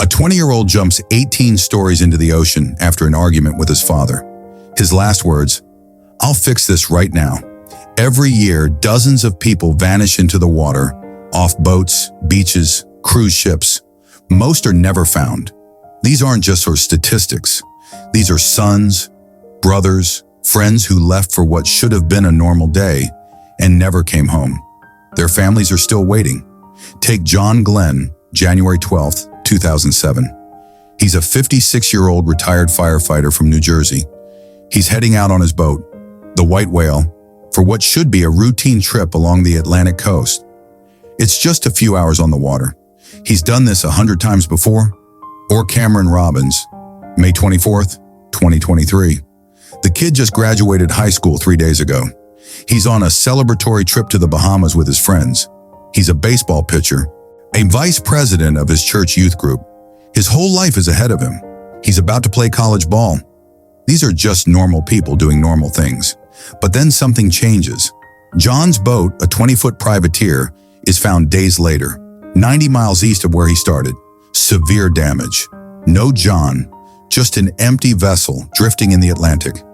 A 20-year-old jumps 18 stories into the ocean after an argument with his father. His last words, "I'll fix this right now." Every year, dozens of people vanish into the water, off boats, beaches, cruise ships. Most are never found. These aren't just sort of statistics. These are sons, brothers, friends who left for what should have been a normal day and never came home. Their families are still waiting. Take John Glenn, January 12th, 2007. He's a 56-year-old retired firefighter from New Jersey. He's heading out on his boat, the White Whale, for what should be a routine trip along the Atlantic coast. It's just a few hours on the water. He's done this 100 times before. Or Cameron Robbins, May 24th, 2023. The kid just graduated high school 3 days ago. He's on a celebratory trip to the Bahamas with his friends. He's a baseball pitcher, a vice president of his church youth group. His whole life is ahead of him. He's about to play college ball. These are just normal people doing normal things. But then something changes. John's boat, a 20-foot privateer, is found days later, 90 miles east of where he started. Severe damage. No John, just an empty vessel drifting in the Atlantic.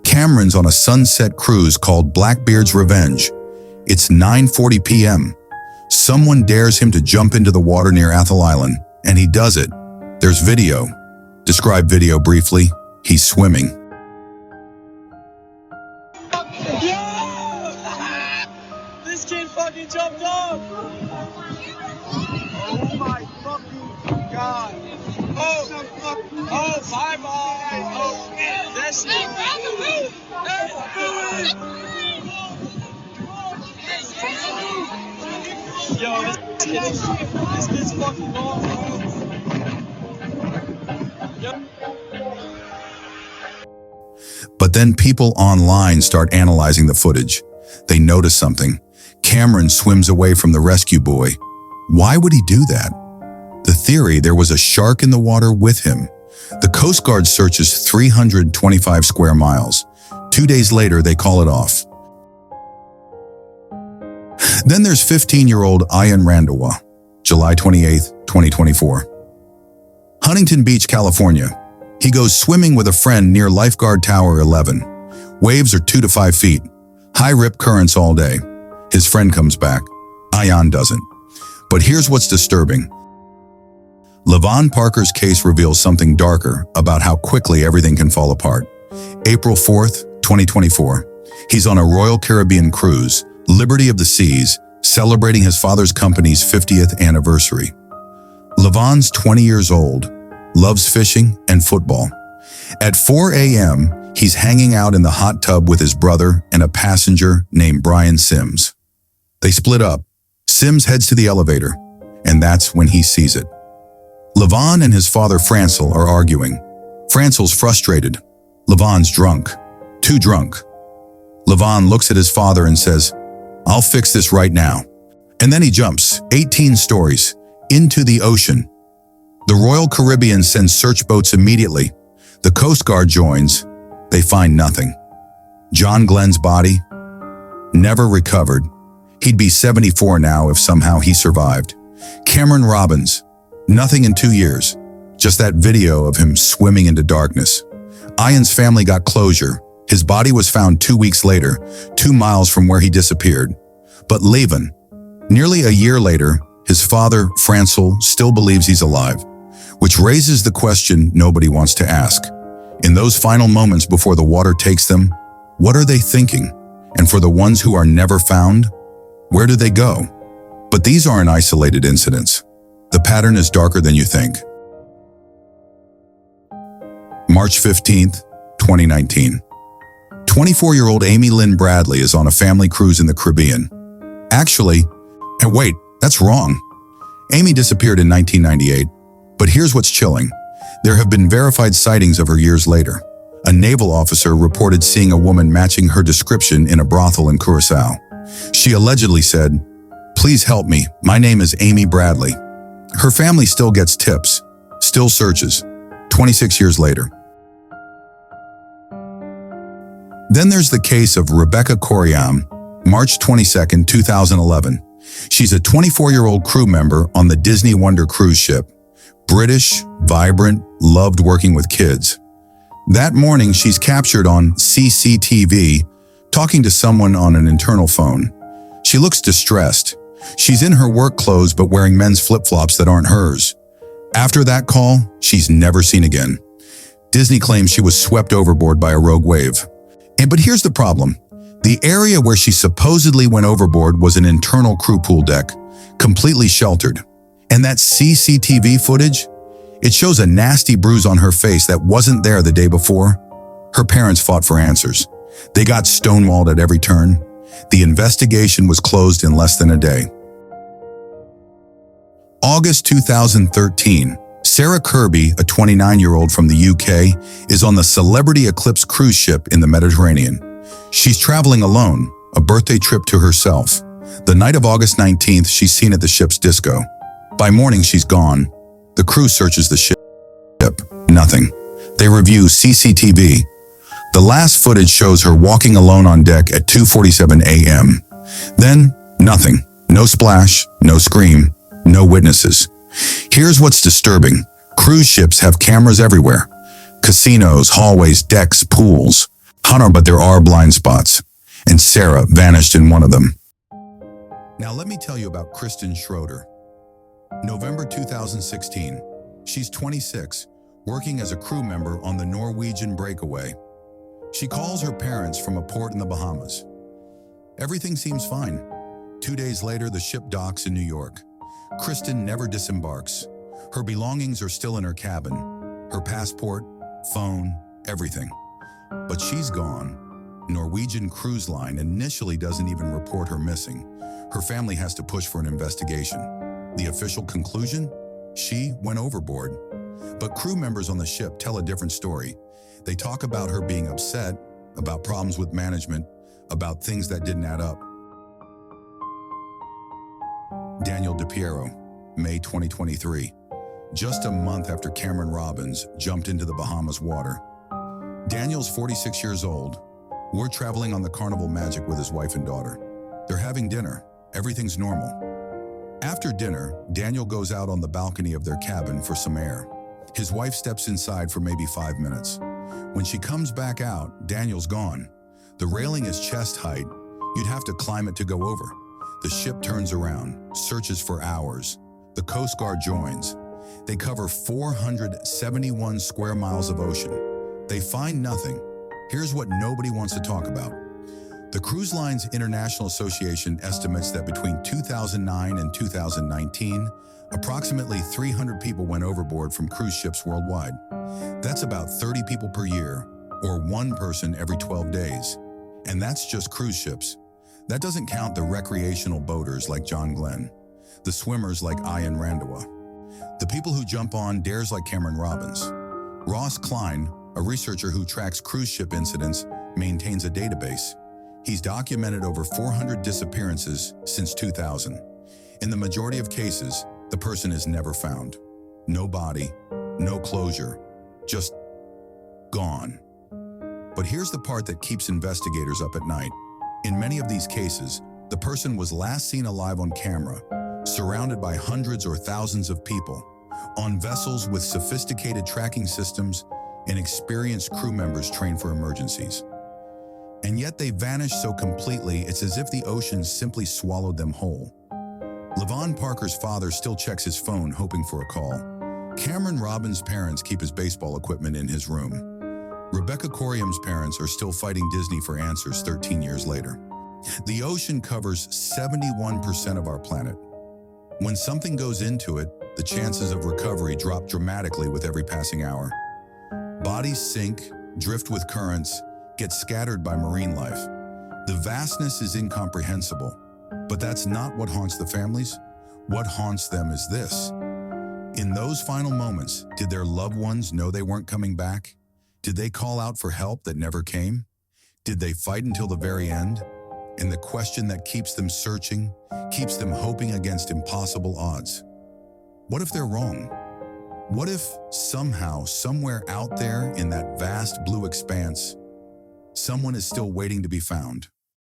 Cameron's on a sunset cruise called Blackbeard's Revenge. It's 9:40 p.m. Someone dares him to jump into the water near Athol Island, and he does it. There's video. Describe video briefly. He's swimming. This kid fucking jumped off! Oh my fucking god! Oh, bye-bye! Oh, that's it! Yo, this kid's fucking gone. Yep. But then people online start analyzing the footage. They notice something. Cameron swims away from the rescue boy. Why would he do that? The theory, there was a shark in the water with him. The Coast Guard searches 325 square miles. 2 days later, they call it off. Then there's 15-year-old Ian Randawa, July 28, 2024. Huntington Beach, California. He goes swimming with a friend near Lifeguard Tower 11. Waves are 2 to 5 feet. High rip currents all day. His friend comes back. Ian doesn't. But here's what's disturbing. Levon Parker's case reveals something darker about how quickly everything can fall apart. April 4th, 2024. He's on a Royal Caribbean cruise, Liberty of the Seas, celebrating his father's company's 50th anniversary. Levon's 20 years old, loves fishing and football. At 4 a.m., he's hanging out in the hot tub with his brother and a passenger named Brian Sims. They split up. Sims heads to the elevator, and that's when he sees it. Levon and his father Francel are arguing. Francel's frustrated. Levon's drunk. Too drunk. Levon looks at his father and says, "I'll fix this right now." And then he jumps 18 stories into the ocean. The Royal Caribbean sends search boats immediately. The Coast Guard joins. They find nothing. John Glenn's body, never recovered. He'd be 74 now if somehow he survived. Cameron Robbins, nothing in 2 years. Just that video of him swimming into darkness. Ian's family got closure. His body was found 2 weeks later, 2 miles from where he disappeared. But Levon, nearly a year later, his father, Francel, still believes he's alive, which raises the question nobody wants to ask. In those final moments before the water takes them, what are they thinking? And for the ones who are never found, where do they go? But these aren't isolated incidents. The pattern is darker than you think. March 15th, 2019. 24-year-old Amy Lynn Bradley is on a family cruise in the Caribbean. Actually, and wait, that's wrong. Amy disappeared in 1998, but here's what's chilling. There have been verified sightings of her years later. A naval officer reported seeing a woman matching her description in a brothel in Curacao. She allegedly said, "Please help me, my name is Amy Bradley." Her family still gets tips, still searches, 26 years later. Then there's the case of Rebecca Coriam, March 22, 2011. She's a 24-year-old crew member on the Disney Wonder cruise ship. British, vibrant, loved working with kids. That morning, she's captured on CCTV, talking to someone on an internal phone. She looks distressed. She's in her work clothes but wearing men's flip-flops that aren't hers. After that call, she's never seen again. Disney claims she was swept overboard by a rogue wave. But here's the problem. The area where she supposedly went overboard was an internal crew pool deck, completely sheltered. And that CCTV footage? It shows a nasty bruise on her face that wasn't there the day before. Her parents fought for answers. They got stonewalled at every turn. The investigation was closed in less than a day. August 2013, Sarah Kirby, a 29-year-old from the UK, is on the Celebrity Eclipse cruise ship in the Mediterranean. She's traveling alone, a birthday trip to herself. The night of August 19th, she's seen at the ship's disco. By morning, she's gone. The crew searches the ship. Nothing. They review CCTV. The last footage shows her walking alone on deck at 2:47 a.m. Then, nothing. No splash, no scream, no witnesses. Here's what's disturbing. Cruise ships have cameras everywhere. Casinos, hallways, decks, pools. But there are blind spots. And Sarah vanished in one of them. Now let me tell you about Kristen Schroeder. November 2016. She's 26, working as a crew member on the Norwegian Breakaway. She calls her parents from a port in the Bahamas. Everything seems fine. 2 days later, the ship docks in New York. Kristen never disembarks. Her belongings are still in her cabin. Her passport, phone, everything. But she's gone. Norwegian Cruise Line initially doesn't even report her missing. Her family has to push for an investigation. The official conclusion? She went overboard. But crew members on the ship tell a different story. They talk about her being upset, about problems with management, about things that didn't add up. Daniel DiPiero, May 2023. Just a month after Cameron Robbins jumped into the Bahamas water. Daniel's 46 years old. We're traveling on the Carnival Magic with his wife and daughter. They're having dinner. Everything's normal. After dinner, Daniel goes out on the balcony of their cabin for some air. His wife steps inside for maybe 5 minutes. When she comes back out, Daniel's gone. The railing is chest height. You'd have to climb it to go over. The ship turns around, searches for hours. The Coast Guard joins. They cover 471 square miles of ocean. They find nothing. Here's what nobody wants to talk about. The Cruise Lines International Association estimates that between 2009 and 2019, approximately 300 people went overboard from cruise ships worldwide. That's about 30 people per year, or one person every 12 days. And that's just cruise ships. That doesn't count the recreational boaters like John Glenn, the swimmers like Ian Randawa, the people who jump on dares like Cameron Robbins. Ross Klein, a researcher who tracks cruise ship incidents, maintains a database. He's documented over 400 disappearances since 2000. In the majority of cases, the person is never found. No body, no closure, just gone. But here's the part that keeps investigators up at night. In many of these cases, the person was last seen alive on camera, surrounded by hundreds or thousands of people, on vessels with sophisticated tracking systems and experienced crew members trained for emergencies. And yet they vanish so completely, it's as if the ocean simply swallowed them whole. Levon Parker's father still checks his phone, hoping for a call. Cameron Robbins' parents keep his baseball equipment in his room. Rebecca Coriam's parents are still fighting Disney for answers 13 years later. The ocean covers 71% of our planet. When something goes into it, the chances of recovery drop dramatically with every passing hour. Bodies sink, drift with currents, get scattered by marine life. The vastness is incomprehensible, but that's not what haunts the families. What haunts them is this. In those final moments, did their loved ones know they weren't coming back? Did they call out for help that never came? Did they fight until the very end? And the question that keeps them searching, keeps them hoping against impossible odds. What if they're wrong? What if somehow, somewhere out there in that vast blue expanse, someone is still waiting to be found?